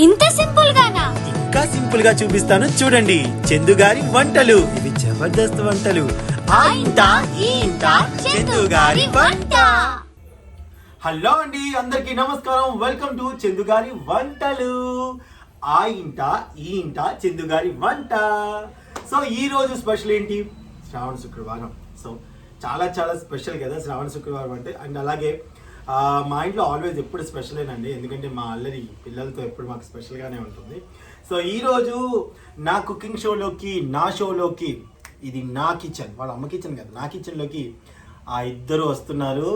ఇంత సింపుల్ గానా? ఇంకా సింపుల్ గా చూపిస్తాను చూడండి. చందు గారి వంటలు, ఇవి జబర్దస్త్ వంటలు. ఆ ఇంట ఈ ఇంట చందు గారి వంట. హలో అండి, అందరికి నమస్కారం. వెల్కమ్ టు చందు గారి వంటలు. ఆ ఇంట ఈ ఇంట చందు గారి వంట. సో ఈ రోజు స్పెషల్ ఏంటి? శ్రావణ శుక్రవారం. సో చాలా చాలా స్పెషల్ కదా శ్రావణ శుక్రవారం అంటే. అండ్ అలాగే మా ఇంట్లో ఆల్వేస్ ఎప్పుడు స్పెషలేనండి, ఎందుకంటే మా అల్లరి పిల్లలతో ఎప్పుడు మాకు స్పెషల్గానే ఉంటుంది. సో ఈరోజు నా కుకింగ్ షోలోకి, నా షోలోకి, ఇది నా కిచెన్, వాళ్ళ అమ్మ కిచెన్ కదా, నా కిచెన్లోకి ఆ ఇద్దరు వస్తున్నారు.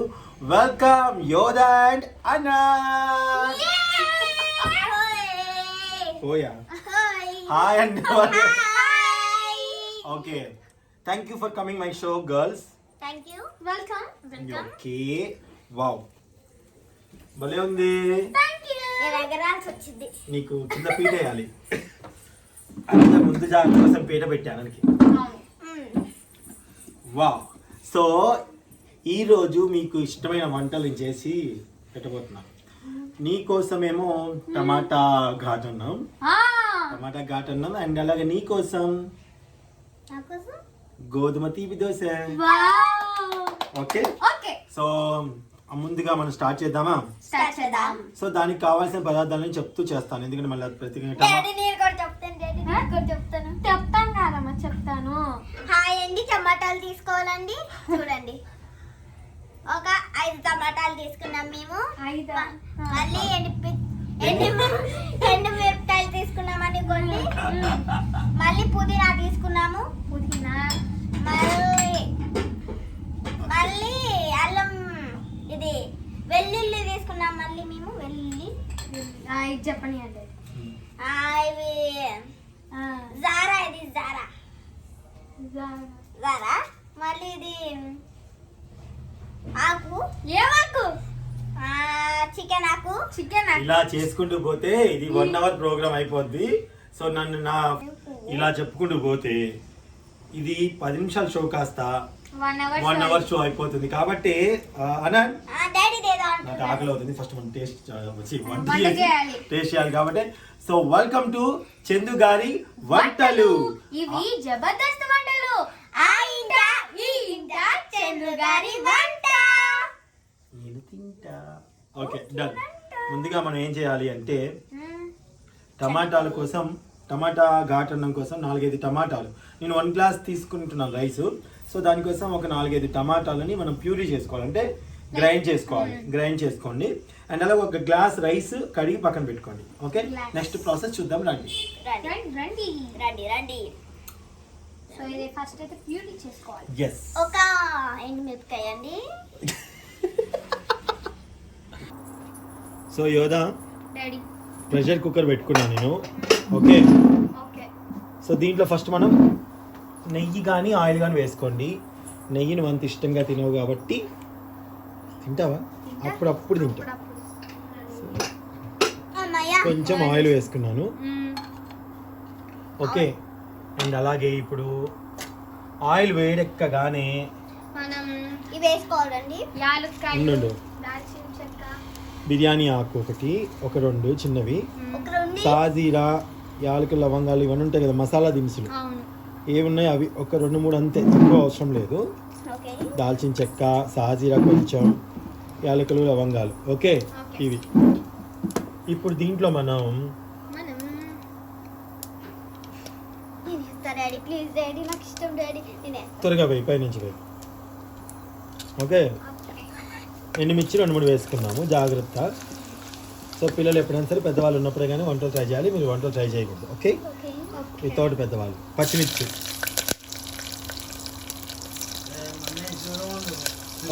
వెల్కమ్ యోధా అండ్ అనాన్. ఓయా హాయ్ అండి. Okay, thank you for coming my show girls. Thank you. Welcome. Okay, wow, భలే ఉంది. నీకు కింద పీట వేయాలి, అంత ముందు జాగ్రత్త కోసం పీట పెట్టాను. వావ్. సో ఈరోజు మీకు ఇష్టమైన వంటలు చేసి పెట్టబోతున్నాం. నీకోసమేమో టమాటా ఘాట్ అన్నాం, అండ్ అలాగే నీకోసం గోధుమ తీపి దోశ. ఓకే, సో ముందుగా మనం స్టార్ట్ చేద్దామా? సో దానికి కావాల్సిన పదార్థాలను చెప్తూ చేస్తాను, ఎందుకంటే మళ్ళీ ప్రతి చెప్తాను. హాయ్ అండి, టమాటాలు తీసుకోవాలండి. చూడండి, ఒక 5 టమాటాలు తీసుకున్నాం మేము. మళ్ళీ ఎండు మిరపకాయలు తీసుకున్నామని కొన్ని. మళ్ళీ పుదీనా తీసుకున్నాము. మళ్ళీ అల్లం, ఇది వెల్లుల్లి తీసుకున్నాం. మళ్ళీ మేము వెల్లుల్లి చెప్పండి అంటే ఇవి జారా, ఇది జారా. మళ్ళీ ఇది ఆకు, ఏమాకు? చికెన్ ఆకు. ఇలా చేసుకుంటూ పోతే ఇది 1 అవర్ ప్రోగ్రామ్ అయిపోద్ది. సో నన్ను ఇలా చెప్పుకుంటూ పోతే ఇది 10 నిమిషాల షో కాస్త 1 అవర్ షో అయిపోతుంది. కాబట్టి అనంత్, నాకు ఆకలి అవుతుంది. ఫస్ట్ మనం టేస్ట్ చేయాలి కాబట్టి. సో వెల్కమ్ టు చందు గారి వంటలు. ఇవి జబర్దస్త్ వంటలు. ఆ ఇంట ఈ ఇంట చందు గారి వంట. నేను తింటా. Okay, done. ముందుగా మనం ఏం చేయాలి అంటే, టమాటాల కోసం, టమాటా ఘాట్ అన్నం కోసం 4-5 టమాటాలు. నేను 1 గ్లాస్ తీసుకుంటున్నాను రైస్. సో దానికోసం ఒక 4-5 టమాటాలని మనం ప్యూరీ చేసుకోవాలంటే గ్రైండ్ చేసుకోండి. అండ్ అలాగే 1 గ్లాస్ రైస్ కడిగి పక్కన పెట్టుకోండి. ఓకే, నెక్స్ట్ ప్రాసెస్ చూద్దాం. రండి. సో ఇది ఫస్ట్ అయితే ప్యూరీ చేసుకోవాలి. yes, ఒక ఎండు మిరపకాయ అండి. సో యోధా, డాడీ, ప్రెషర్ కుక్కర్ పెట్టుకున్నాను నేను. ఓకే, సో దీంట్లో ఫస్ట్ మనం నెయ్యి కానీ ఆయిల్ కానీ వేసుకోండి. నెయ్యిని అంత ఇష్టంగా తినవు కాబట్టి, తింటావా? అప్పుడప్పుడు తింటా. కొంచెం ఆయిల్ వేసుకున్నాను. ఓకే, అండ్ అలాగే ఇప్పుడు ఆయిల్ వేడెక్కగానే మనం ఇవి వేసుకోవాలండి. ఉండు, బిర్యానీ ఆకు ఒక 2 చిన్నవి, సాజీరా, యాలకులు, లవంగాలు ఇవన్నీ ఉంటాయి కదా, మసాలా దినుసులు ఏవి ఉన్నాయి అవి ఒక 2-3 అంతే, ఎక్కువ అవసరం లేదు. దాల్చిన చెక్క, సాజీరా కొంచెం, యాలకులు, లవంగాలు. ఓకే, ఇవి. ఇప్పుడు దీంట్లో మనం త్వరగా వేయి, పైనుంచి వేయి. ఓకే, ఎండుమిర్చి 2-3 వేసుకున్నాము, జాగ్రత్త. సో పిల్లలు ఎప్పుడైనా సరే, పెద్దవాళ్ళు ఉన్నప్పుడే కానీ వంటలు ట్రై చేయాలి, మీరు వంటలు ట్రై చేయకూడదు. ఓకే, వితౌట్ పెద్దవాళ్ళు. పచ్చిమిర్చి,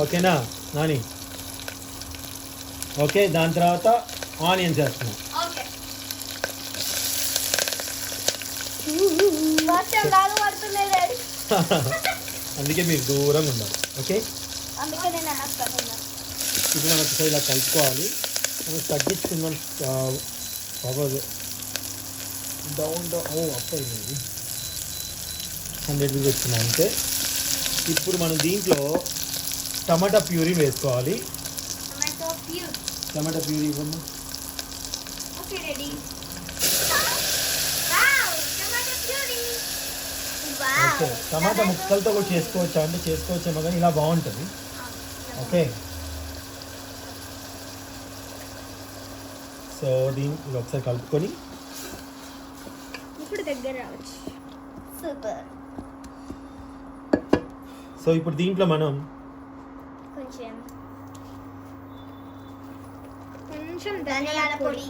ఓకేనా నాని? ఓకే, దాని తర్వాత ఆనియన్స్ వేస్తున్నాం. అందుకే మీరు దూరంగా ఉండాలి. ఓకే, ఇప్పుడు మనం ఒకసారి ఇలా కలుపుకోవాలి. మనం తగ్గించుకుందాం పవర్ డౌన్ అప్పయింది 100 వచ్చింది అంతే. ఇప్పుడు మనం దీంట్లో టమాటా ప్యూరీ వేసుకోవాలి. టమాటా ప్యూరీ ఇవ్వమ్మా. ఓకే టమాటా ముక్కలతో కూడా చేసుకోవచ్చా అంటే చేసుకోవచ్చేమో కానీ ఇలా బాగుంటుంది. ఓకే సో దీన్ని ఇది ఒకసారి కలుపుకొని ఇప్పుడు దగ్గర రావచ్చు. సూపర్. సో ఇప్పుడు దీంట్లో మనం కొంచెం కొంచెం ధనియాల పొడి.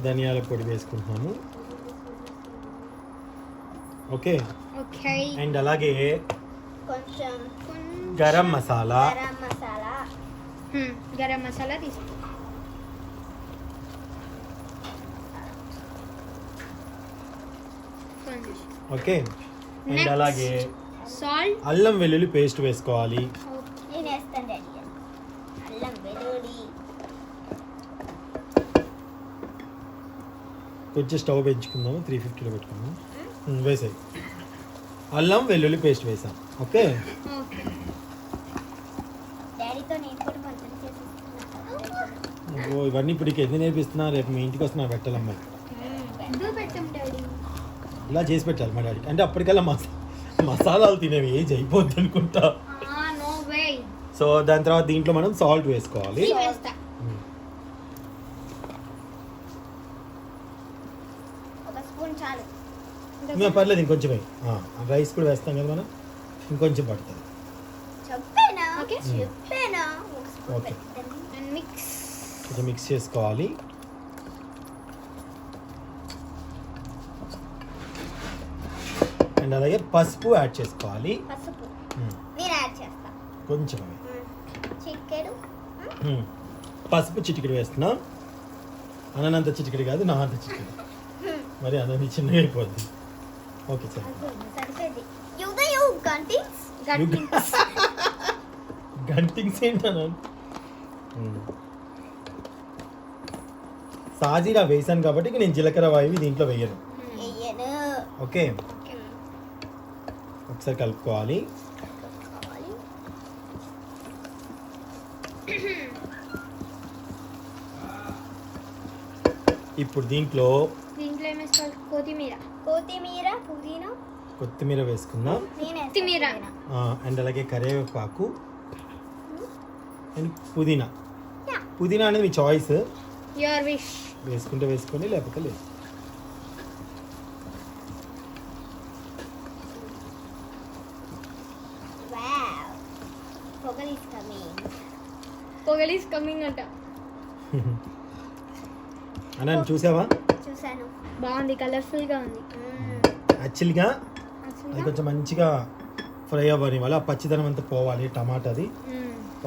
ధనియాల పొడి వేసుకుంటున్నాము. Okay okay. అండ్ అలాగే కొంచెం గరం మసాలా. గరం మసాలా. గరం మసాలా తీసుకో. ఓకే అండ్ అలాగే సాల్ట్. అల్లం వెల్లుల్లి పేస్ట్ వేసుకోవాలి. నేను వేస్తాను డాడీ. అల్లం వెల్లుల్లి. కొంచెం స్టవ్ పెంచుకుందాము 350లో పెట్టుకుందాం. వేసాయి అల్లం వెల్లుల్లి పేస్ట్ వేసాం. Okay okay. డాడీతో నేను కూడా కొంచెం చేసి ఓ ఇవన్నీ ఇప్పుడు ఎన్ని నేర్పిస్తున్నా రేపు మీ ఇంటికి వస్తున్నా పెట్టాలమ్మా. ఎందుకు పెట్టాం డాడీ? ఇలా చేసి పెట్టాలి మా డాడీకి. అంటే అప్పటికల్లా మసాలాలు తినేవి ఏజ్ అయిపోద్ది అనుకుంటా. No way. సో దాని తర్వాత దీంట్లో మనం సాల్ట్ వేసుకోవాలి. వేస్తా. ఒక స్పూన్ చాలు. పర్లేదు ఇంకొంచెం రైస్ కూడా వేస్తాం కదా మనం, ఇంకొంచెం పడుతుంది. చెప్పేనా? ఓకే. చెప్పేనా? ఒక స్పూన్ ఓకే. పెట్టండి. And mix. కొంచెం మిక్స్ చేసుకోవాలి. అండ్ అలాగే పసుపు యాడ్ చేసుకోవాలి. పసుపు నేను యాడ్ చేస్తా. కొంచెం చిటికెడు. పసుపు చిటికెడు వేస్తున్నాం. అనంత చిటికెడు కాదు, నా అంత చిటికెడు. మరి అన్నీ చిన్నగా అయిపోద్ది. Okay sir. సరిపోయింది. యు గంటింగ్స్. గంటింగ్స్ ఏంటన్నా? సాజీరా వేసాను కాబట్టి ఇక నేను జీలకర్ర వాయువి దీంట్లో వేయను. వేయను. ఓకే ఒకసారి కలుపుకోవాలి. ఇప్పుడు దీంట్లో ఏం వేసుకోవాలి? కొత్తిమీర. కొత్తిమీర వేసుకుందాం. కొత్తిమీర. అండ్ అలాగే కరివేపాకు అండ్ పుదీనా. పుదీనా అనేది మీ చాయిస్, యువర్ విష్. వేసుకుంటే వేసుకోండి లేకపోతే లేదు. పొగల్ ఈస్ కమింగ్ అంట. అన్న చూసావా? చూసాను. బాగుంది, కలర్ఫుల్ గా ఉంది. యాక్చువల్గా అది కొంచెం మంచిగా ఫ్రై అవ్వని వల్ల ఆ పచ్చిదనం అంతా పోవాలి టమాటాది.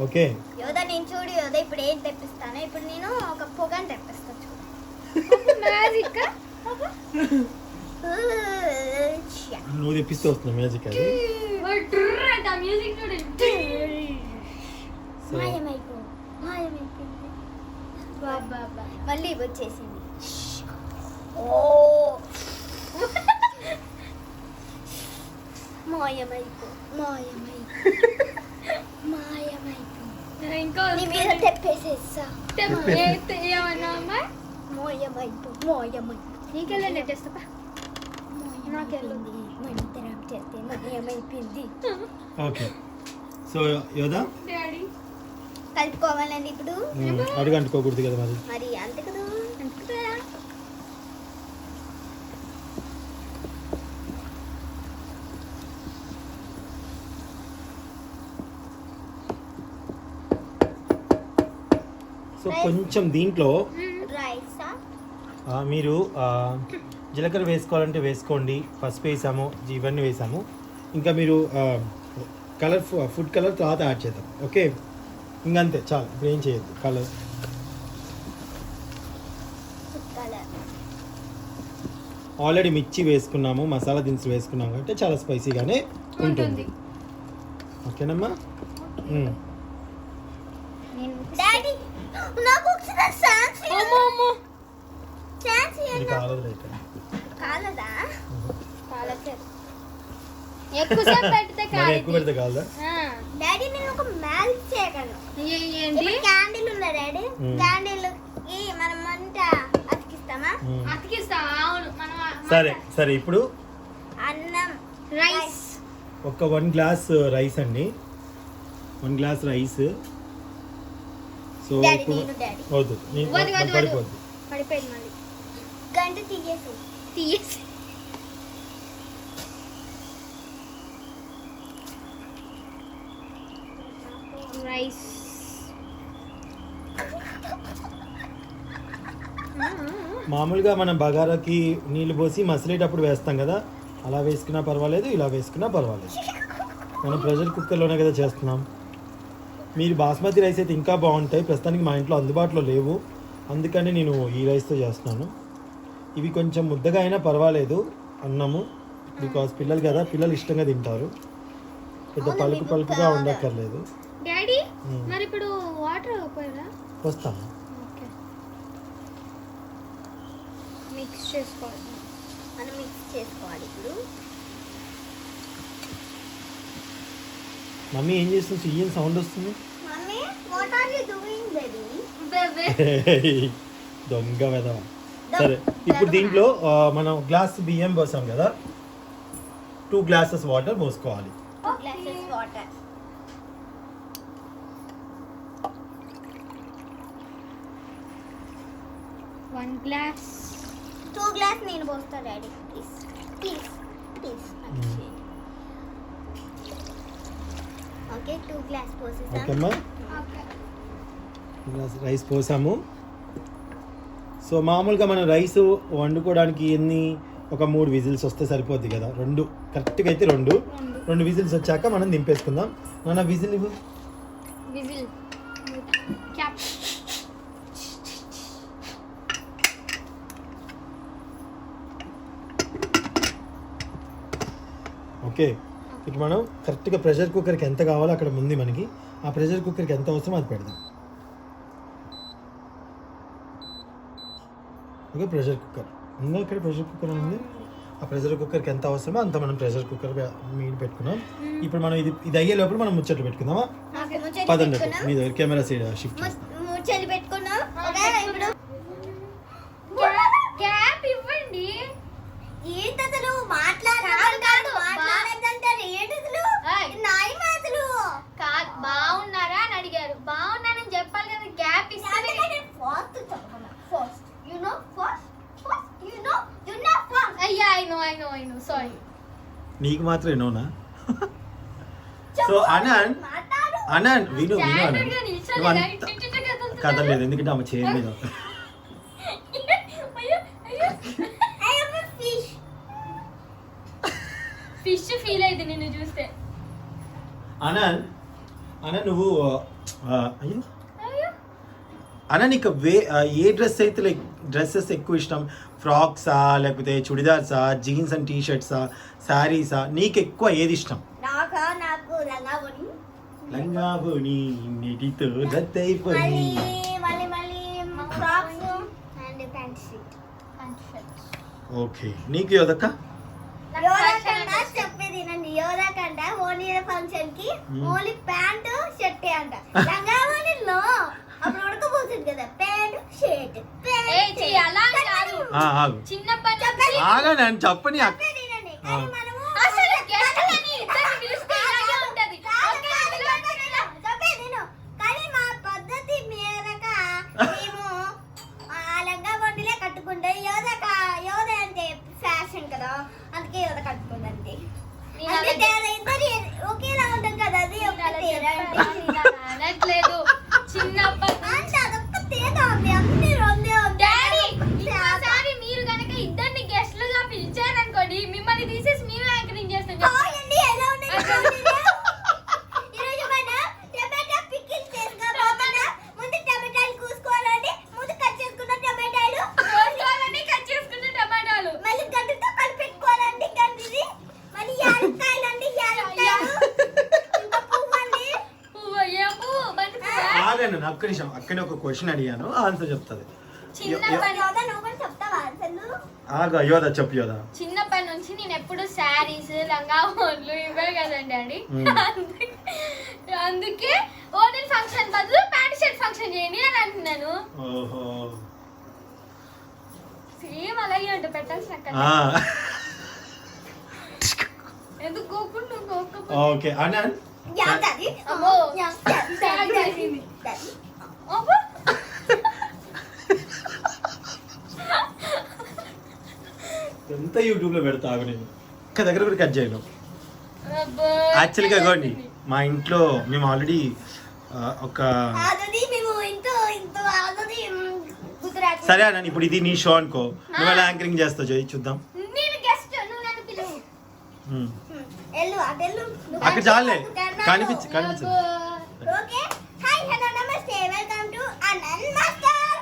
ఓకే యోదా నేను చూడు యోదా ఇప్పుడు ఏం తెప్పిస్తాను. ఇప్పుడు నేను ఒక పొగని తెప్పిస్తాను చూడు. మ్యాజిక్. నువ్వు తెప్పిస్తే వస్తుంది మ్యాజిక్ అది. మ్యూజిక్ చూడండి. సో మాయమైపోయింది. మళ్ళీ వచ్చేసింది. ఓ మాయమైపో. ఇంకో నీ మీద తెప్పేసేసా. ఏమన్నా మాయమైపో. నీకెళ్ళి నెట్టేస్తా. నాకెళ్ళింది. మనిద్దరం చేస్తే మాయమైపోయింది. ఓకే సో యోదా డాడీ కలుపుకోవాలండి ఇప్పుడు. అడుగు అంటుకోకూడదు కదా మరి. మరి అంతే కదా. సో కొంచెం దీంట్లో రైసా మీరు జీలకర్ర వేసుకోవాలంటే వేసుకోండి. పసుపు వేసాము, ఇవన్నీ వేసాము. ఇంకా మీరు ఫుడ్ కలర్ తర్వాత యాడ్ చేద్దాం. ఓకే ఇంకంతే చాలు, ఇప్పుడు ఏం చేయొద్దు. కలర్ ఆల్రెడీ మిర్చి వేసుకున్నాము, మసాలా దినుసులు వేసుకున్నాము కాబట్టి చాలా స్పైసీగానే ఉంటుంది. ఓకేనమ్మా? డాడీ నాకు ఒకసారి ఛాన్స్ అమ్మో ఛాన్స్ ఇది కాలేదు ఇక్కడ. కాలదా? కాలట్లేదు. ఎక్కువసేపు పెడితే మరి ఎక్కువ పెడితే కాదా? డాడీ నేను ఒక మ్యాజిక్ చేయగలను. ఏంటి? క్యాండిల్ ఉందా డాడీ? క్యాండిల్ కి మనం మంట అతికిస్తామా? అతికిస్తా. అవును. మనం సరే సరే ఇప్పుడు అన్నం రైస్ ఒక 1 గ్లాస్ రైస్ అండి, 1 గ్లాస్ రైస్. సో డాడీ, ఇప్పుడు నేను డాడీ. వద్దు, వద్దు. పడిపోద్దు. పడిపోయింది మళ్ళీ. గంట తీయేసి తీయేసి. రైస్. మామూలుగా మనం బగారాకి నీళ్ళు పోసి మసిలేటప్పుడు వేస్తాం కదా, అలా వేసుకున్నా పర్వాలేదు, ఇలా వేసుకున్నా పర్వాలేదు. మనం ప్రెషర్ కుక్కర్లోనే కదా చేస్తున్నాం. మీరు బాస్మతి రైస్ అయితే ఇంకా బాగుంటాయి, ప్రస్తుతానికి మా ఇంట్లో అందుబాటులో లేవు, అందుకని నేను ఈ రైస్తో చేస్తున్నాను. ఇవి కొంచెం ముద్దగా అయినా పర్వాలేదు అన్నము, బికాస్ పిల్లలు కదా, పిల్లలు ఇష్టంగా తింటారు. పెద్ద పలుకుగా ఉండక్కర్లేదు. డాడీ మరి ఇప్పుడు వాటర్ పోయారా? వస్తాను. ఓకే, మిక్స్ చేసుకోవాలి. మనం మిక్స్ చేసుకోవాలి ఇప్పుడు. మమ్మీ ఏం చేస్తుంది? ఏం సౌండ్ వస్తుంది? Mummy what are you doing baby? దొంగ వెదవ. సరే, ఇప్పుడు దీంట్లో మనం గ్లాస్ బియ్యం పోసాం కదా, 2 గ్లాసెస్ వాటర్ పోసుకోవాలి. 2 glasses water. One glass. 2 glass నేను పోస్తా daddy, please please please. Okay, 2 glass పోసేసాం. ఓకేమ్మా, గ్లాస్ రైస్ పోసాము. సో మామూలుగా మనం రైస్ వండుకోవడానికి ఒక 3 విజిల్స్ వస్తే సరిపోద్ది కదా. కరెక్ట్గా అయితే 2 విజిల్స్ వచ్చాక మనం దింపేసుకుందాం. నాన్న విజిల్ ఇవ్వు. Whistle cap. ఓకే, ఇప్పుడు మనం కరెక్ట్గా ప్రెషర్ కుక్కర్కి ఎంత కావాలో అక్కడ ఉంది మనకి, ఆ ప్రెషర్ కుక్కర్కి ఎంత అవసరమో అది పెడదాం. ఓకే, ప్రెషర్ కుక్కర్ ఉందా ఇక్కడ? ప్రెషర్ కుక్కర్ ఉంది. ఆ ప్రెషర్ కుక్కర్కి ఎంత అవసరమో అంత మనం ప్రెషర్ కుక్కర్ మీద పెట్టుకున్నాం. ఇప్పుడు మనం ఇది అయ్యే లోపల మనం ముచ్చట్లు పెట్టుకుందామా? పదండి, మీ దగ్గర కెమెరా సైడ్ షిఫ్ట్. ముచ్చట్లు పెట్టుకున్నాం. ఓకే, ఇప్పుడు క్యాప్ ఇవ్వండి. ఏంటి అసలు మాట్లాడదంటారు? ఏంటి అసలు నాయి మాటలు? బాగున్నారా అని అడిగారు. బాగున్నానని చెప్పాలి కదా, క్యాప్ ఇస్తే. ఫాస్ట్ చెప్పమా, fast. You know fast, fast. You know fast. అయ్యా, ఐ నో సారీ. నీకు మాత్రమే నోనా? సో అనంత్ విను అనంత్ కదలేదు, ఎందుకంటే ఆమె చేయ మీద ఫిష్ ఫీల్ అయింది నిన్ను చూస్తే. అనంత్ నువ్వు అన్న నీకు ఏ డ్రెస్ అయితే లైక్ డ్రెస్సెస్ ఎక్కువ ఇష్టం? ఫ్రాక్సా, లేకపోతే చుడిదార్సా, జీన్స్ అండ్ టీ షర్ట్సా, శారీసా? నీకు ఎక్కువ ఏది ఇష్టం? నాకు లంగావోని నీటితో దత్తైపోయి. మళ్ళీ frocks and pant shirt. Okay, నీకు యోదక్క? యోదకండా చెప్పేది నండి. యోదకండ ఓనీ ఫంక్షన్ కి ఓన్లీ ప్యాంట్ షర్ట్ అంట. లంగావోనిలో అప్పుడు ఉడకపోతుంది కదా, ప్యాంట్ షర్ట్. చిన్నప్పటి ఆగా నేను చెప్పని కానీ మా పద్ధతి మేరక మేము ఆ లంగా బండిలే కట్టుకుంటే యోధ అంటే ఫ్యాషన్ కదా, అందుకే యోధ కట్టుకుందండి. ఒకేలా ఉంటాం కదా, అది అనట్లేదు. చిన్నప్పటి అంటే అదొక్క తేడా ఉంది, అన్ని రెండే డాడీ ఇంకోసారి మీరు కనుక ఇద్దరిని గెస్ట్లుగా పిలిచారనుకోండి, మిమ్మల్ని తీసేసి మేము యాంకరింగ్ చేస్తాం. ఎలా ఉన్నాయి ఈరోజు మనం టమాటా పికిల్ చేసుకోబోతున్నాం. ముందు టమాటాలు కోసుకోవాలండి. ముందు కట్ చేసుకున్న టమాటాలు కట్ చేసుకున్న టమాటాలు మళ్ళీ గడ్డతో కలిపెట్టుకోవాలండి. గడ్డిది మళ్ళీ యాలక్కాయలండి, యాలక్కాయలు ఇంకా పువ్వు అండి. పువ్వు, ఏ పువ్వు? బంతి పువ్వా? ఆగాను, ఒక్క నిమిషం. అక్కనే ఒక క్వశ్చన్ అడిగాను, ఆన్సర్ చెప్తుంది. ఆగా యోధ చెప్పు. యోధ చిన్నప్పటి నుంచి నేను ఎప్పుడు శారీస్, లంగా ఓన్లు ఇవే కదండి అండి. అందుకే ఓన్లీ ఫంక్షన్ బదులు ప్యాంట్ షర్ట్ ఫంక్షన్ చేయండి అని అంటున్నాను. ఓహో, సేమ్ అలాగే అంట పెట్టాల్సిన ఎందుకు గోకుండా ఓకే అనంత్ Yeah, daddy. అమ్మో. Yeah, daddy, daddy, daddy. Daddy. అబ్బో. ఎంత యూట్యూబ్ లో పెడతా ఆగు నేను ఒక్క దగ్గర కూడా కట్ చేయను అబ్బో. యాక్చువల్గా ఇవ్వండి మా ఇంట్లో మేము ఆల్రెడీ ఒక ఆల్రెడీ మేము ఇంతో ఆల్రెడీ గుజరాత్. సరే అన్న ఇప్పుడు ఇది నీ షో అనుకో నువ్వు ఎలా యాంకరింగ్ చేస్తావు చేయి చూద్దాం నేను గెస్ట్ నువ్వు నన్ను పిలువు. ఉమ్. ఎల్లు అటెల్లు. అక్కడ చాలే కనిపించు ఓకే. హాయ్ హలో నమస్తే వెల్కమ్ టు అనంత్ మాస్టర్.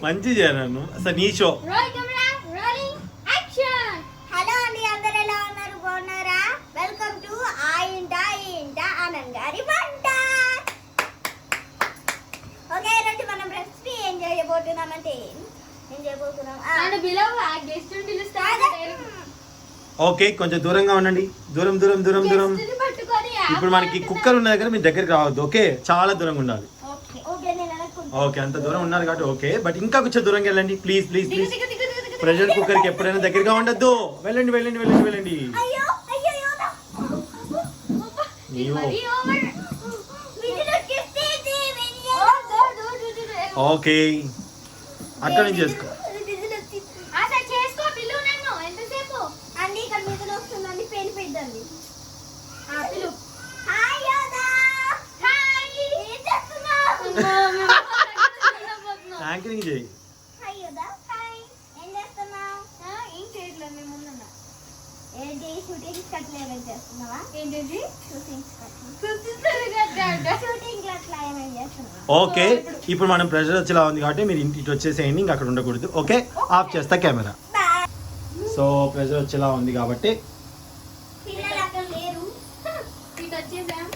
మంచి చేయను అసలు నీ show roll camera rolling action. Hello అండి, అందరు ఎలా ఉన్నారు? బాగున్నారా? వెల్కమ్ టు ఆ ఇంట ఆనంద్ గారి వంట. ఓకే, ఈరోజు మనం రెసిపీ ఏం చేయబోతున్నామంటే ఏం చేయబోతున్నాం నన్ను పిలువు ఆ గెస్ట్ పిలుస్తా. ఓకే కొంచెం దూరంగా ఉండండి దూరం దూరం దూరం దూరం గెస్ట్ని పట్టుకొని ఇప్పుడు మనకి కుక్కర్ ఉన్న దగ్గర మీ దగ్గరికి రావద్దు ఓకే చాలా దూరంగా ఉండాలి ఓకే. ఓకే నేను అనుకుంటా. ఓకే అంత దూరం ఉన్నారు కాబట్టి ఓకే బట్ ఇంకా కొంచెం దూరంగా వెళ్ళండి ప్లీజ్ ప్లీజ్ దిగు ప్లీజ్ దిగు దిగు దిగు దిగు. ప్రెషర్ కుక్కర్ కి ఎప్పుడైనా దగ్గరగా ఉండద్దు వెళ్ళండి వెళ్ళండి వెళ్ళండి వెళ్ళండి అయ్యో అయ్యో యోనా. ఇది మరీ ఓవర్. విజిల్ వచ్చేసేది ఓ దో దో దో దో. ఓకే అక్కడ నుంచి చేసుకో విజిల్ వచ్చేసి అసలు చేసుకో పిలువు నన్ను ఎంతసేపు. అండి ఇక్కడ మీద వస్తుందండి పేరు పెద్దండి. పిలువు. హాయ్ యోనా. హాయ్. ఏం చేస్తున్నావు? యాంకరింగ్ చేయి హాయ్ యోనా. హాయ్. ఏం చేస్తున్నావు? ఏం చేయట్లేదు మేము ముందున్నా. ఏంటి షూటింగ్స్ అట్లా ఏమైనా చేస్తున్నావా? ఏంటండి షూటింగ్స్ అట్లా చూస్తుందిగా షూటింగ్ అట్లా ఏమైనా చేస్తున్నావా? ఓకే ఇప్పుడు మనం ప్రెషర్ వచ్చేలా ఉంది కాబట్టి మీరు ఇంటి వచ్చేసేయండి ఇంకా అక్కడ ఉండకూడదు ఓకే ఆఫ్ చేస్తా కెమెరా బాయ్. సో ప్రెషర్ వచ్చేలా ఉంది కాబట్టి పిల్లలు అక్కడ లేరు. ఇటు వచ్చేసాం.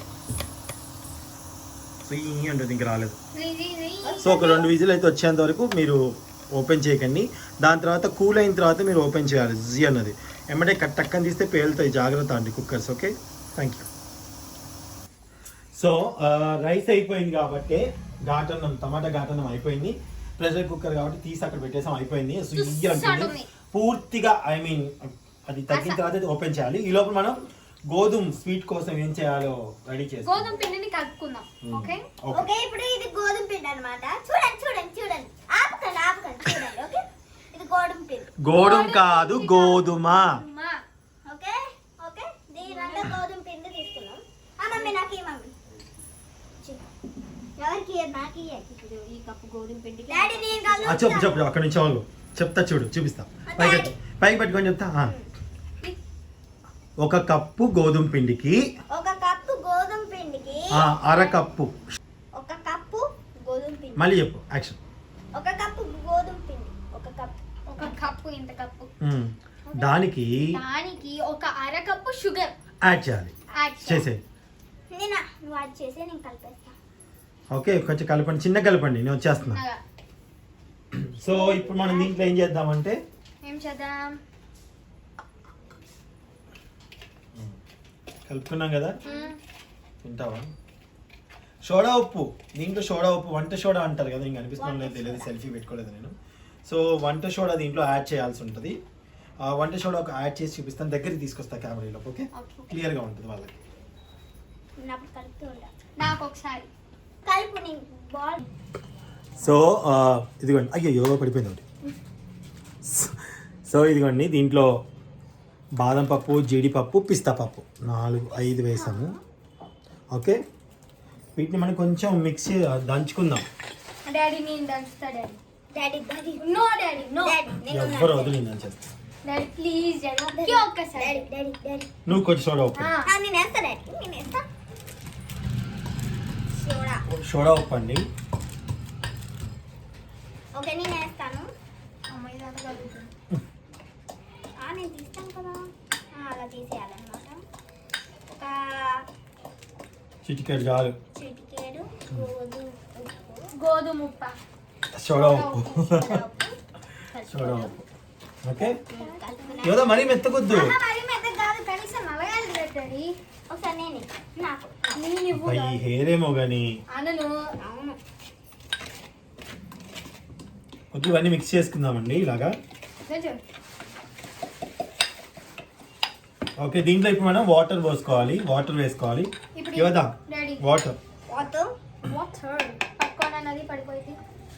సో ఈ ఉంటుంది ఇంకా రాలేదు రీ రీ రీ. సో ఒక 2 విజిల్ అయితే వచ్చేంత వరకు మీరు ఓపెన్ చేయకండి దాని తర్వాత కూల్ అయిన తర్వాత మీరు ఓపెన్ చేయాలి జీ అన్నది ఎమ్మటే టక్కని తీస్తే పేలుతాయి జాగ్రత్త అండి cookers okay thank you so rice అయిపోయింది కాబట్టి ఘాటన్నం టమాటా ఘాటన్నం అయిపోయింది ప్రెషర్ కుక్కర్ కాబట్టి తీసి అక్కడ పెట్టేసాం అయిపోయింది సో ఈ అంటుంది పూర్తిగా ఐ మీన్ అది తగ్గిన తర్వాత ఓపెన్ చేయాలి ఈ లోపల మనం గోధుమ స్వీట్ కోసం ఏం చేయాలో రెడీ చేస్తాం గోధుమ పిండిని కలుపుకుందాం. ఓకే ఓకే ఇప్పుడు ఇది గోధుమ పిండి అన్నమాట. చూడండి చూడండి చూడండి. ఆపకండి ఆపకండి చూడండి. ఓకే ఇది గోధుమ పిండి. గోధుమ కాదు గోధుమ అమ్మా. ఓకే ఓకే దీనంతా గోధుమ పిండి తీసుకున్నాం. మమ్మీ నాకు ఈ మమ్మీ ఎవరికి నాకు ఇప్పుడు ఈ కప్పు గోధుమ పిండికి డాడీ నేను కళ్ళు చెప్పు చెప్పు అక్కడ నుంచి వాళ్ళు చెప్తా చూడు చూపిస్తా పైకి పెట్టుకొని చెప్తా ఒక కప్పు గోధుమ పిండికి ఒక కప్పు గోధుమ పిండికి అరకప్పు ఒక కప్పు గోధుమ పిండి మళ్ళీ చెప్పు యాక్షన్ ఒక కప్పు గోధుమ పిండి ఒక కప్పు ఇంత కప్పు దానికి దానికి ఒక అరకప్పు షుగర్ యాడ్ చేయాలి చేసే నువ్వు అది చేసి నేను కలిపేస్తా. ఓకే కొంచెం కలపండి చిన్న కలపండి నేను వచ్చేస్తున్నా సో ఇప్పుడు మనం దీంట్లో ఏం చేద్దామంటే ఏం చేద్దాం కలుపుకున్నాం కదా తింటావా సోడా ఉప్పు దీంట్లో సోడా ఉప్పు వంట సోడా అంటారు కదా ఇంకా అనిపిస్తుంది లేదు తెలియదు సెల్ఫీ పెట్టుకోలేదు నేను సో వంట సోడా దీంట్లో యాడ్ చేయాల్సి ఉంటుంది ఆ వంట సోడా ఒక యాడ్ చేసి చూపిస్తాను దగ్గరికి తీసుకొస్తా కెమెరాలో ఓకే క్లియర్గా ఉంటుంది వాళ్ళకి నాకు కలుపుతూ ఉండాలి. నాకు ఒకసారి కలుపు నీ బాల్. సో ఇదిగోండి అయ్యో పడిపోయింది ఒకటి సో ఇదిగోండి దీంట్లో బాదం పప్పు జీడిపప్పు పిస్తా పప్పు 4-5 వేసాము ఓకే వీటిని మనం కొంచెం మిక్సీ దంచుకుందాం డాడీ నేను దంచుతా daddy. Daddy daddy no daddy no daddy నేను ఎవ్వరు వదిలి దంచేస్తా డాడీ ప్లీజ్ డాడీ ఒకే ఒక్కసారి డాడీ డాడీ డాడీ నువ్వు కొంచెం సోడా ఉప్పు నేను వేస్తా డాడీ నేను వేస్తా. సోడా సోడా ఉప్పు అండి ఓకే నేను వేస్తాను. అమ్మాయి దాంట్లో కలుపుతుంది. నేను తీస్తాను కదా అలా తీసేయాలన్నమాట. ఒక చిటికెడు చాలు చిటికేడు గోధుమ ఉప్ప సోడా ఉప్పు సోడా ఉప్పు ఓకే ఏదో మరీ మెత్తకొద్దు మరి మెత్తగా కాదు కనీసం నలగాలి డాడీ. ఒకసారి నేను నాకు నేను ఇవ్వు ఈ హెయిర్ ఏమో కానీ అనను. అవును కొద్దిగా ఇవన్నీ మిక్స్ చేసుకుందామండి ఇలాగా కొంచెం ఓకే, దీంట్లో ఇప్పుడు మనం వాటర్ పోసుకోవాలి, వాటర్ వేసుకోవాలి. ఇప్పుడు యోదా డాడీ వాటర్. వాటర్ వాటర్ పట్టుకోనన్నది పడిపోయింది.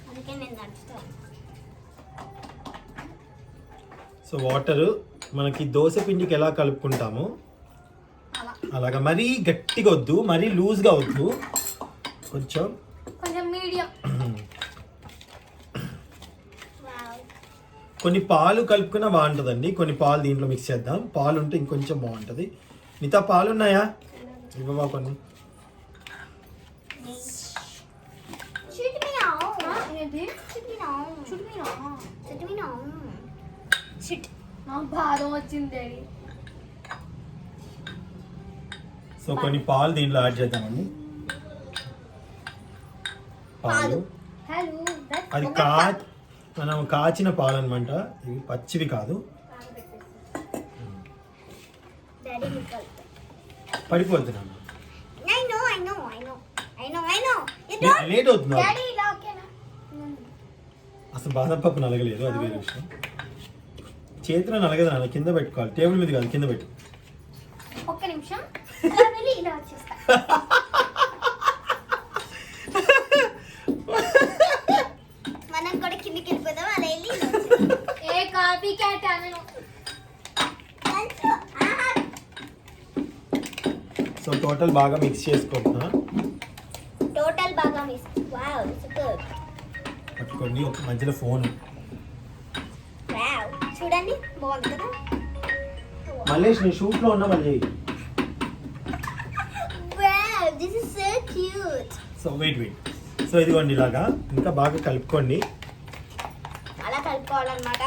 అందుకే నేను దంచుతాను. సో వాటర్ మనకి దోశ పిండికి ఎలా కలుపుకుంటామో అలా అలాగా, మరీ గట్టిగా వద్దు, మరీ లూజ్గా వద్దు, కొంచెం కొంచెం మీడియం. వావ్. కొన్ని పాలు కలుపుకున్నా బాగుంటుందండి. కొన్ని పాలు దీంట్లో మిక్స్ చేద్దాం. పాలు ఉంటే ఇంకొంచెం బాగుంటుంది. మిగతా పాలు ఉన్నాయా? ఇవ్వవా కొన్ని? Shoot me now. ఏంటి Shoot me now. చుట్టుమీరా Shoot me now. Shoot. నాకు బాధ వచ్చింది డాడీ. సో కొన్ని పాలు దీంట్లో యాడ్ చేద్దామండి. పాలు హలో అది మనం కాచిన పాలు అనమాట, ఇవి పచ్చివి కాదు. Daddy will help. పడిపోతున్నాను, I know. You don't. Late అవుతుంది. డాడీ ఇలా ఓకేనా? అసలు బాదం పప్పు నలగలేదు, అది వేరే విషయం. చేతిలో నలగదు నాన్న, కింద పెట్టుకోవాలి, టేబుల్ మీద కాదు, కింద పెట్టు. ఒక్క నిమిషం ఇలా వెళ్ళి ఇలా వచ్చేస్తా. మనం కూడా కిందికి వెళ్ళిపోదాం, అలా వెళ్ళి ఏ కాపీ క్యాట్ అనను. సో టోటల్ బాగా మిక్స్ చేసుకుంటున్నా. టోటల్ బాగా మిస్. Wow, super. పట్టుకోండి, ఒక మధ్యలో ఫోన్. వావ్, చూడండి బాగుంది కదా. మల్లేష్ నీ షూట్లో ఉన్నా మళ్ళీ. Wow, this is so cute. So wait. So ఇదిగోండి ఇలాగా, ఇంకా బాగా కలుపుకోండి. అలా కలుపుకోవాలన్నమాట.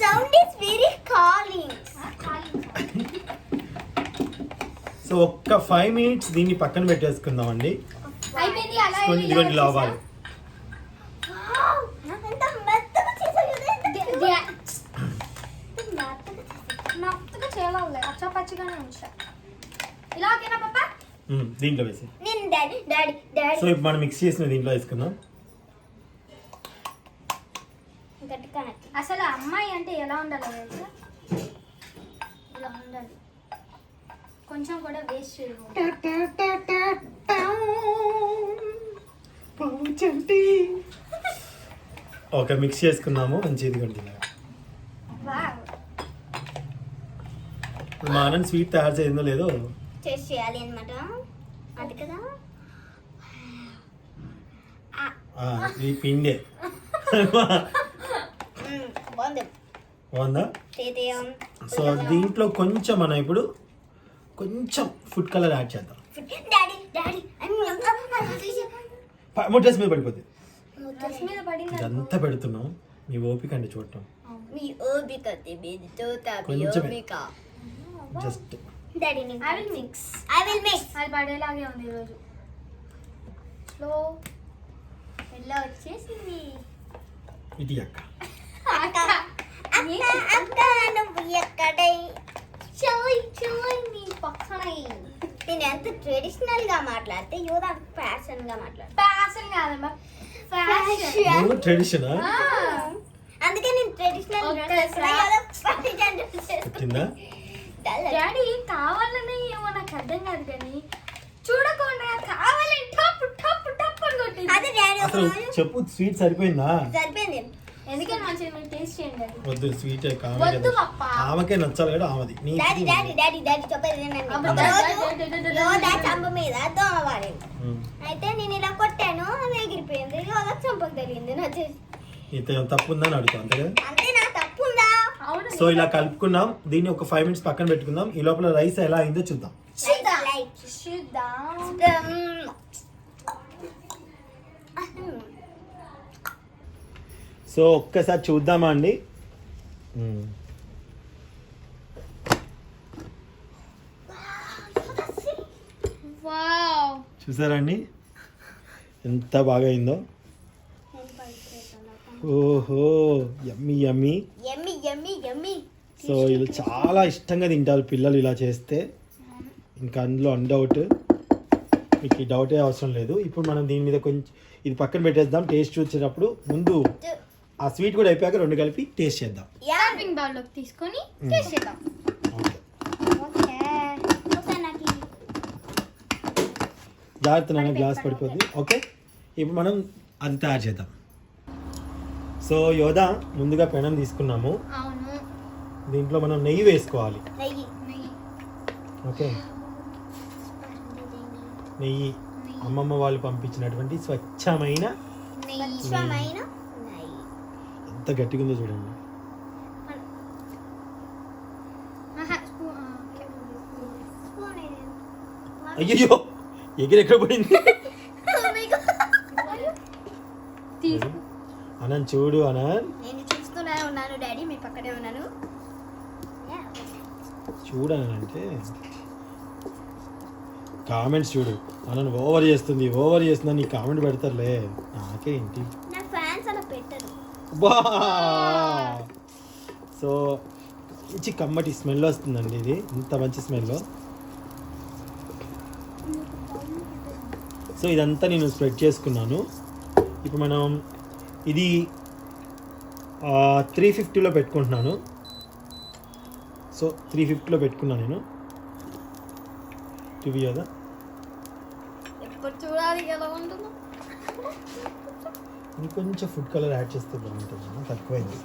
Sound is very calling. So ఒక్క 5 minutes దీన్ని పక్కన పెట్టేసుకుందామండి. అయిపోయింది అలా కొన్ని ఇదిగోండి ఇలా అవ్వాలి. వావ్, ఎంత మెత్తగా చేసావు కదా. మెత్తగా చేయాలి, అచ్చా పచ్చిగానే ఉంచా. ఇలా ఓకేనా పాపా? దీంట్లో వేసి. నేను డాడీ సో ఇప్పుడు మనం మిక్స్ చేసిన దీంట్లో వేసుకుందాం. గట్టిగా అసలు అమ్మాయి అంటే ఎలా ఉండాలి తెలుసా? ఇలా ఉండాలి, కొంచెం కూడా వేస్ట్ చేయకూడదు. ఓకే, మిక్స్ చేసుకున్నాము మంచి. ఇదిగోండి ఇలాగా. వావ్. ఇప్పుడు మా అన్న స్వీట్ తయారు చేసిందో లేదో టేస్ట్ చేయాలి అన్నమాట. అది కదా. ఈ పిండే బాగుంది. బాగుందా? చేద్దాం. సో దీంట్లో కొంచెం మనం ఇప్పుడు కొంచెం ఫుడ్ కలర్ యాడ్ చేద్దాం. డాడీ డ్రెస్ మీద పడిపోతుంది. డ్రెస్ మీద పడింది. ఇదంతా పెడుతున్నాం, మీ ఓపిక అండి చూడటం. మీ ఓపిక తెబితో తాపి కొంచెమే. ఓపిక. Just daddy I will mix. అది అది పడేలాగే ఉంది ఈరోజు. స్లో ఎలా వచ్చేసింది. ఇటు అక్క. అక్క నువ్వు ఎక్కడై చాయ్ నీ పక్కనే. నేను ఎంత ట్రెడిషనల్ గా మాట్లాడితే యోదా ఫ్యాషన్ గా మాట్లాడు. ఫ్యాషన్ కాదమ్మా, ఫ్యాషన్. నువ్వు ట్రెడిషనా? అందుకే నేను ట్రెడిషనల్ వచ్చిందా? డాడీ కావాలని ఏమో నాకు అర్థం కాదు కానీ చూడకుండా కావాలని టప్ టప్ టప్ అని కొట్టింది. అదే డాడీ అసలు చెప్పు, స్వీట్ సరిపోయిందా? సరిపోయింది. ఎందుకని మంచిది మీరు టేస్ట్ చేయండి. వద్దు, స్వీట్ వద్దు పప్పా. ఆమెకే నచ్చాలి కదా, ఆమెది. డాడీ డాడీ డాడీ డాడీ చెప్పేది వినండి. యోదా చంప మీద దోమ వాడింది. అయితే నేను ఇలా కొట్టాను, అది ఎగిరిపోయింది. యోదా చంపకు తెలియంది నచ్చేసి. ఇంత తప్పు ఉందని అడుగుతాం అంతే కదా. అంతే నా తప్పు ఉందా? అవును. సో ఇలా కలుపుకున్నాం. దీన్ని ఒక 5 minutes పక్కన పెట్టుకుందాం. ఈ లోపల రైస్ ఎలా అయిందో చూద్దాం. సో ఒక్కసారి చూద్దామా అండి. వావ్. చూసారండి ఎంత బాగా అయిందో. ఓహో, యమ్మీ యమ్మీ. యమ్మీ యమ్మీ యమ్మీ. సో ఇది చాలా ఇష్టంగా తింటారు పిల్లలు ఇలా చేస్తే, ఇంకా అందులో అన్డౌట్. మీకు ఈ డౌటే అవసరం లేదు. ఇప్పుడు మనం దీని మీద కొంచెం ఇది పక్కన పెట్టేద్దాం. టేస్ట్ చూసేటప్పుడు ముందు ఆ స్వీట్ కూడా అయిపోయాక రెండు కలిపి టేస్ట్ చేద్దాం. సర్వింగ్ బౌల్ లోకి తీసుకొని టేస్ట్ చేద్దాం. ఓకే, ఓకే ఓకే నాకు జాగ్రత్త నాన్న, గ్లాస్ పడిపోతుంది. ఓకే, ఇప్పుడు మనం అది తయారు చేద్దాం. సో యోధా, ముందుగా పెనం తీసుకున్నాము. అవును, దీంట్లో మనం నెయ్యి వేసుకోవాలి. నెయ్యి ఓకే, నెయ్యి అమ్మమ్మ వాళ్ళు పంపించినటువంటి స్వచ్ఛమైన స్వచ్ఛమైన నెయ్యి. ఎంత గట్టిగా ఉందో చూడండి. స్పూన్ ఇది. అయ్యో, ఎగిరెక్కడ పోయింది. అనంత్ చూడు, అనంత్ నేను చూస్తూనే ఉన్నాను డాడీ, మీ పక్కనే ఉన్నాను. చూడను అంటే కామెంట్స్ చూడు. అనంత్ ఓవర్ చేస్తుంది నీ కామెంట్ పెడతారులే, నాకేంటి. నా ఫ్యాన్స్ అలా పెట్టరు. బా, సో మంచి కమ్మటి స్మెల్ వస్తుందండి. ఇది ఇంత మంచి స్మెల్. సో ఇదంతా నేను స్ప్రెడ్ చేసుకున్నాను. ఇప్పుడు మనం ఇది 350లో పెట్టుకుంటున్నాను. సో 350లో పెట్టుకున్నాను నేను. టీవీ కదా, ఎప్పుడు చూడాలి ఎలా ఉంటుందో. ఇంకొంచెం ఫుడ్ కలర్ యాడ్ చేస్తే బాగుంటుంది. తక్కువైంది,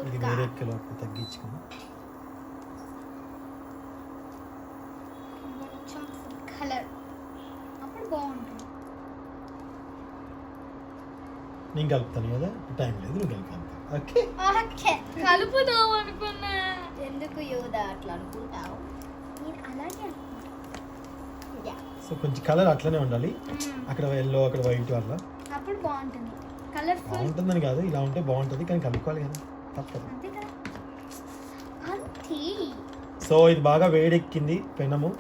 ఇది వేరే కలర్ తగ్గించుకుని. కొంచెం ఫుడ్ కలర్ అప్పుడు బాగుంటుంది. నేను కలుపుతాను కదా, టైం లేదు, నువ్వు కలుపుతాను. ఓకే, ఓకే, కలుపుదాం అనుకున్నా. ఎందుకు యోదా అట్లా అనుకుంటావు? నేను అలాగే అనుకుంటా. సో కొంచెం కలర్ అట్లనే ఉండాలి. అక్కడ ఎల్లో, అక్కడ వైట్ అట్లా అప్పుడు బాగుంటుంది. కలర్ఫుల్ బాగుంటుందని కాదు, ఇలా ఉంటే బాగుంటుంది, కానీ కలుపుకోవాలి కదా, తప్పదు. అంతే కదా. అంతే. సో ఇది బాగా వేడెక్కింది పెనము.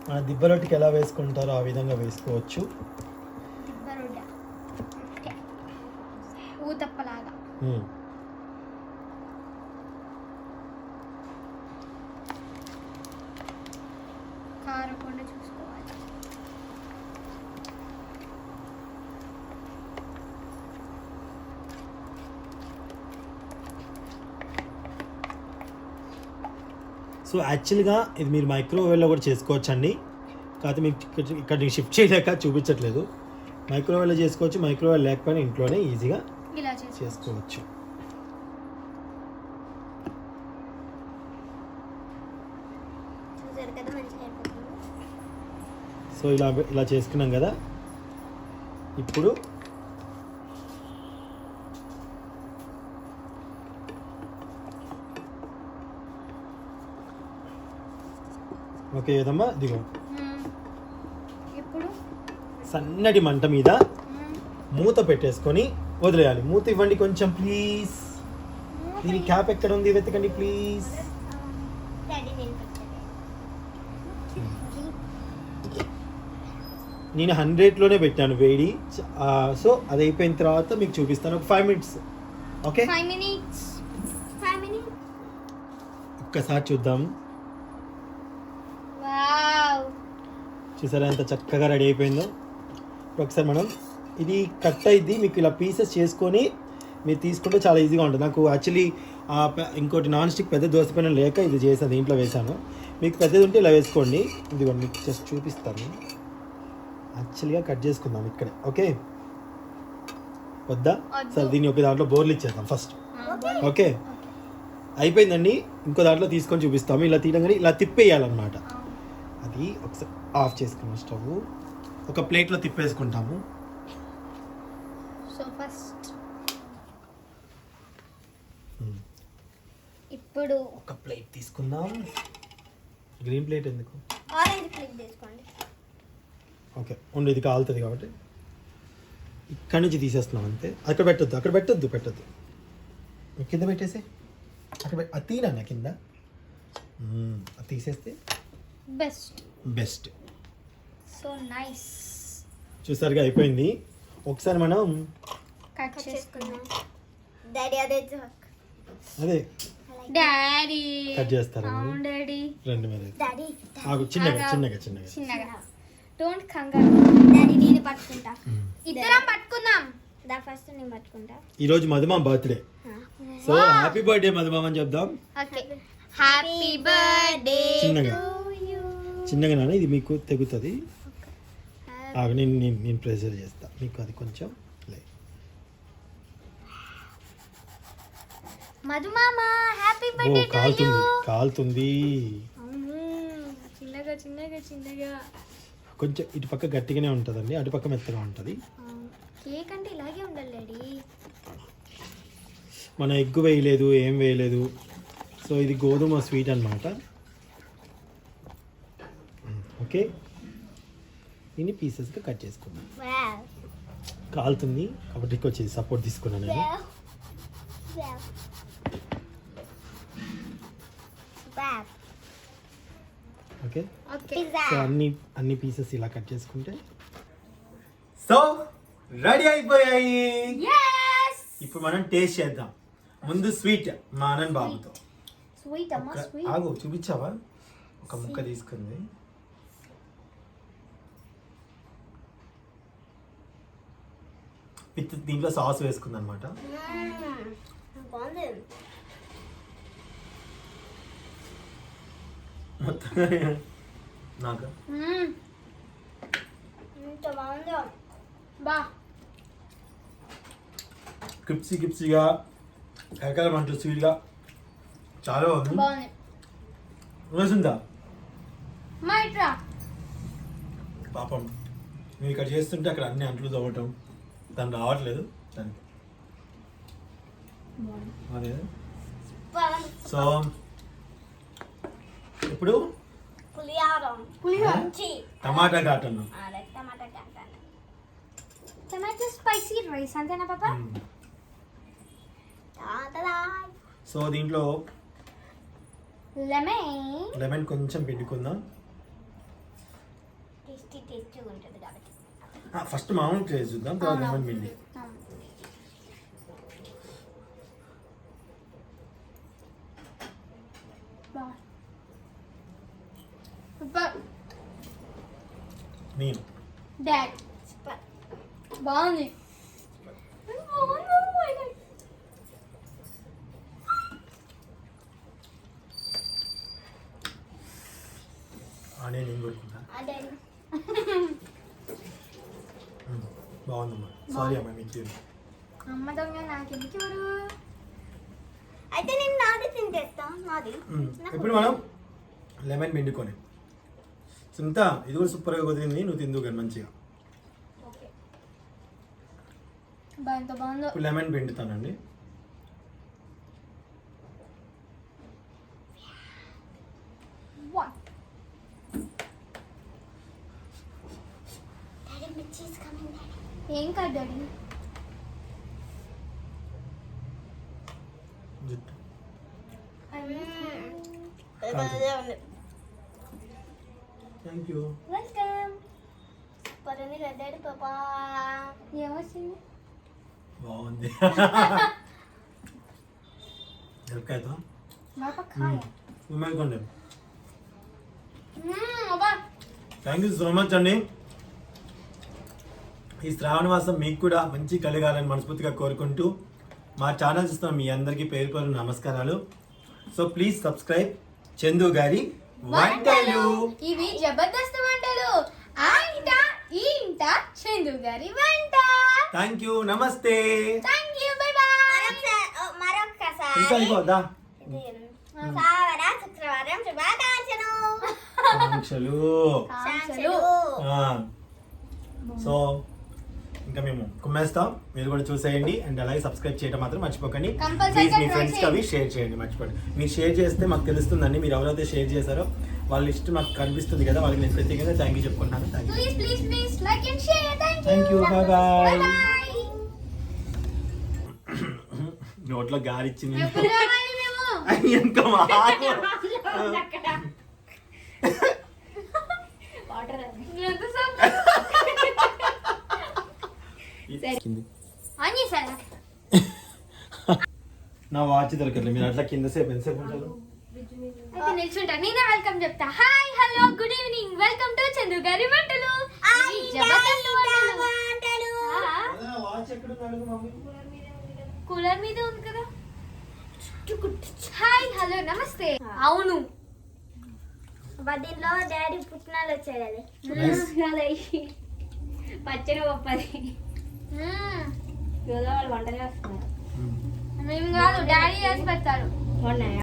మన దిబ్బరొట్టికి ఎలా వేసుకుంటారో ఆ విధంగా వేసుకోవచ్చు. దిబ్బరొడ్డ. ఓకే, ఊతప్పలాగా. కారకుండా చూసుకోవాలి. సో యాక్చువల్గా ఇది మీరు మైక్రోవేవ్లో కూడా చేసుకోవచ్చండి. కాకపోతే మీకు ఇక్కడ షిఫ్ట్ చేయలేక చూపించట్లేదు. మైక్రోవేవ్లో చేసుకోవచ్చు, మైక్రోవేవ్ లేకపోయినా ఇంట్లోనే ఈజీగా ఇలా చేసుకోవచ్చు. చూసారు కదా, మంచిగా అయిపోతుంది. సో ఇలా చేసుకున్నాం కదా. ఇప్పుడు ఓకే ఏదమ్మా, దిగో. ఇప్పుడు సన్నటి మంట మీద మూత పెట్టేసుకొని వదిలేయాలి. మూత ఇవ్వండి కొంచెం ప్లీజ్. దీని క్యాప్ ఎక్కడ ఉంది వెతకండి ప్లీజ్. డాడీ నేను పెట్టాను. నేను 100లోనే పెట్టాను వేడి. సో అది అయిపోయిన తర్వాత మీకు చూపిస్తాను. ఒక 5 minutes. Okay, 5 minutes. ఒక్కసారి చూద్దాం. వావ్, చూసారా ఎంత చక్కగా రెడీ అయిపోయిందో. ఇప్పుడు ఒకసారి మనం ఇది కట్ అయింది, మీకు ఇలా పీసెస్ చేసుకొని మీరు తీసుకుంటే చాలా ఈజీగా ఉంటుంది. నాకు యాక్చువల్లీ ఇంకోటి నాన్ స్టిక్ పెద్ద దోశ పైన లేక ఇది చేసాను, దీంట్లో వేసాను. మీకు పెద్దది ఉంటే ఇలా వేసుకోండి. ఇదిగోండి మీకు జస్ట్ చూపిస్తాను. యాక్చువల్గా కట్ చేసుకుందాం ఇక్కడే. ఓకే, వద్దా? సరే, దీన్ని ఒక దాంట్లో బోర్లు ఇచ్చేద్దాం ఫస్ట్. ఓకే, అయిపోయిందండి. ఇంకో దాంట్లో తీసుకొని చూపిస్తాము. ఇలా తీయగానే ఇలా తిప్పేయాలన్నమాట. అది ఒకసారి ఆఫ్ చేసుకున్నాం స్టవ్. ఒక ప్లేట్లో తిప్పేసుకుంటాము. సో ఫస్ట్ ఇప్పుడు ఒక ప్లేట్ తీసుకుందాం. గ్రీన్ ప్లేట్ ఎందుకు? ఆరెంజ్ ప్లేట్ తీసుకోండి. ఓకే, ఉండి ఇది కాలుతుంది కాబట్టి ఇక్కడి నుంచి తీసేస్తున్నాం అంతే. అక్కడ పెట్టొద్దు. కింద పెట్టేసి అక్కడ అది తీనా కింద. అది తీసేస్తే బెస్ట్. So nice. చూసారుగా అయిపోయింది. ఒకసారి మనం కట్ చేసుకుందాం. డాడీ అదే అదే డాడీ కట్ చేస్తారా అవును డాడీ రెండు మీద డాడీ ఆగు చిన్నగా చిన్నగా చిన్నగా చిన్నగా డోంట్ కంగారు డాడీ నేను పట్టుకుంటా. ఇద్దరం పట్టుకుందాం దా ఫస్ట్ నేను పట్టుకుంటా. ఈ రోజు మధుమా బర్త్డే సో హ్యాపీ బర్త్డే మధుమామ అని చెప్దాం ఓకే హ్యాపీ బర్త్డే చిన్నగా చిన్నగా నాన్న ఇది మీకు తెగుతుంది ఆగు నేను ప్రెజర్ చేస్తా మీకు అది కొంచెం లే మధుమామ హ్యాపీ ఓ బర్త్డే టు యు కాలుతుంది చిన్నగా చిన్నగా చిన్నగా కొంచెం ఇటు పక్క గట్టిగానే ఉంటుందండి అటు పక్క మెత్తగా ఉంటుంది కేక్ అంటే ఇలాగే ఉండాలి డాడీ మన ఎగ్ వేయలేదు ఏం వేయలేదు సో ఇది గోధుమ స్వీట్ అన్నమాట ఓకే దీన్ని పీసెస్గా కట్ చేసుకుందాం వావ్ కాలుతుంది కాబట్టి వచ్చి సపోర్ట్ తీసుకున్నాను నేను wow wow wow okay okay pizza so అన్ని పీసెస్ ఇలా కట్ చేసుకుంటే సో రెడీ అయిపోయాయి yes ఇప్పుడు మనం టేస్ట్ చేద్దాం ముందు స్వీట్ మా ఆనంద్ బాబుతో స్వీట్ అమ్మా స్వీట్ ఆగు చూపించావా ఒక ముక్క తీసుకుంది విత్ దీంట్లో సాస్ వేసుకుంది అనమాట బాగుంది. నాకు ఇంత బాగుందో. బా క్రిప్సీగా ఎరకాల మంటలు స్వీట్గా చాలా బాగుంది బాగుంది వేసిందా మా ఇట్రా పాపం మీరు ఇక్కడ చేస్తుంటే అక్కడ అన్ని అంట్లు తవ్వటం దాన్ని రావట్లేదు దానికి అదే సో ఇప్పుడు పులిహోర టమాటా ఘాటన్ను టమాటా కాంటాను. టమాటో స్పైసీ రైస్ అంతేనా పాపా టాటా. సో దీంట్లో లెమన్ లెమన్ కొంచెం పిండుకుందాం టేస్టీగా ఉంటుంది కాబట్టి. ఫస్ట్ మామూలు టేస్ట్ చూద్దాం తర్వాత లెమన్ పిండి నేను డాడ్ బాగుంది ఆనియన్ ఏం కొడుకుంటా అదే బాగుందమ్మా సారీ అమ్మా మీకు అమ్మ దొంగ నాకు ఎందుకు ఇవ్వరు అయితే నేను నాది తింటేస్తా నాది. ఇప్పుడు మనం లెమన్ పిండుకొని సుంత ఇది కూడా సూపర్గా కుదిరింది నువ్వు తిందు కానీ మంచిగా ఎంత బాగుందో ఇప్పుడు లెమన్ పిండుతానండి డాడీ మిర్చి ఇస్ కమింగ్ డాడీ. ఏం కాదు డాడీ జుట్టు థ్యాంక్ యూ వెల్కమ్. పరంది డాడీ పాపా. ఏమొచ్చింది బాగుంది మిరపకాయతో మిరపకాయ ఉమ్మేసుకోండి అబ్బా థ్యాంక్ యూ సో మచ్ అండి ఈ శ్రావణ మాసం మీకు కూడా మంచి కలగాలని మనస్ఫూర్తిగా కోరుకుంటూ మా ఛానల్ చూస్తున్న మీ అందరికీ పేరు పేరు నమస్కారాలు సో ప్లీజ్ సబ్స్క్రైబ్ చందు గారి వంటలు ఇవి జబర్దస్త్ వంటలు ఆ ఇంట ఈ ఇంట చందు గారి వంట థ్యాంక్ యూ నమస్తే థ్యాంక్ యూ బై బై మరొకసారి ఇంకా ఇంకోదా సావన శుక్రవారం శుభాకాంక్షలు. ఆంక్షలు సో ఇంకా మేము కుమ్మేస్తాం మీరు కూడా చూసేయండి అండ్ అలాగే సబ్స్క్రైబ్ చేయడం మాత్రం మర్చిపోకండి Compulsory ప్లీజ్ మీ గా ఫ్రెండ్స్కి చేయండి. అవి షేర్ చేయండి మర్చిపోండి మీరు షేర్ చేస్తే మాకు తెలుస్తుందండి మీరు ఎవరైతే షేర్ చేశారో వాళ్ళ లిస్ట్ మాకు కనిపిస్తుంది కదా వాళ్ళకి నేను ప్రత్యేకంగా థ్యాంక్ యూ చెప్పుకుంటాను thank you please like and share thank thank you bye bye bye నోట్లో గారిచ్చింది ఎప్పుడు రావాలి మేము ఇంకా ఎంతసేపు ఆన్ చేశారా నా వాచ్ పాచి దొరకట్లేదు. మీరు అట్లా కింద సేపు ఎంతసేపు ఉంటారు? అయితే నిల్చుంటా. నేనే వెల్కమ్ చెప్తా. Hi hello good evening, welcome to Chandu గారి వంటలు. ఇవి జబర్దస్త్ వంటలు. వాచ్ ఎక్కడ ఉన్నాడు మమ్మీ? కూలర్ మీద ఉంది కదా. హాయ్ హలో నమస్తే. అవును బడ్డీలో డాడీ పుట్టినాలు వచ్చాడు. పచ్చడి పప్పది వాళ్ళు వంట చేస్తున్నారు. మేము కాదు, డాడీ చేసి పెడతారు. బాగున్నాయా?